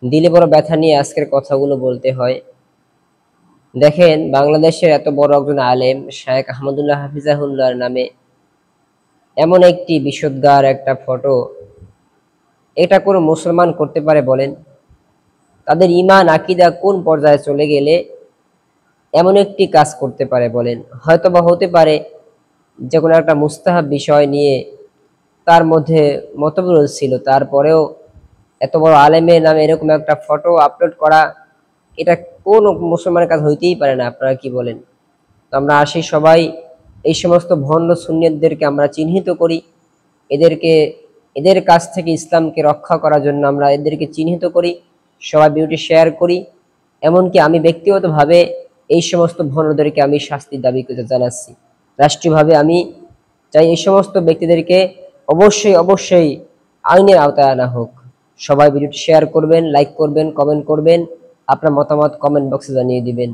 দিলে বড় ব্যথা নিয়ে আজকের কথাগুলো বলতে হয়। দেখেন, বাংলাদেশের এত বড় একজন আলেম শায়েখ আহমদুল্লাহ হাফিজাহুল্লাহর নামে এমন একটি বিশুদ্ধার একটা ফটো, এটা কোনো মুসলমান করতে পারে বলেন? তাদের ঈমান আকীদা কোন পর্যায়ে চলে গেলে এমন একটি কাজ করতে পারে বলেন? হয়তোবা হতে পারে যে কোনো একটা মুস্তাহাব বিষয় নিয়ে তার মধ্যে মতবিরোধ ছিল, তারপরেও এত বড় আলেমের নামে এরকম একটা ফটো আপলোড করা, এটা কোন মুসলমানের কাজ হইতেই পারে না। আপনারা কি বলেন? তো আমরা আসি সবাই এই সমস্ত ভণ্ড সুন্নিতদেরকে আমরা চিহ্নিত করি, এদেরকে এদের কাছ থেকে ইসলামকে রক্ষা করার জন্য আমরা এদেরকে চিহ্নিত করি, সবাই ভিডিওটি শেয়ার করি। এমনকি আমি ব্যক্তিগতভাবে এই সমস্ত ভণ্ডদেরকে আমি শাস্তির দাবি করতে জানাচ্ছি। রাষ্ট্রীয়ভাবে আমি চাই এই সমস্ত ব্যক্তিদেরকে অবশ্যই অবশ্যই আইনের আওতায় আনা হোক। সবাই ভিডিওটি শেয়ার করবেন, লাইক করবেন, কমেন্ট করবেন, আপনার মতামত কমেন্ট বক্সে জানিয়ে দিবেন।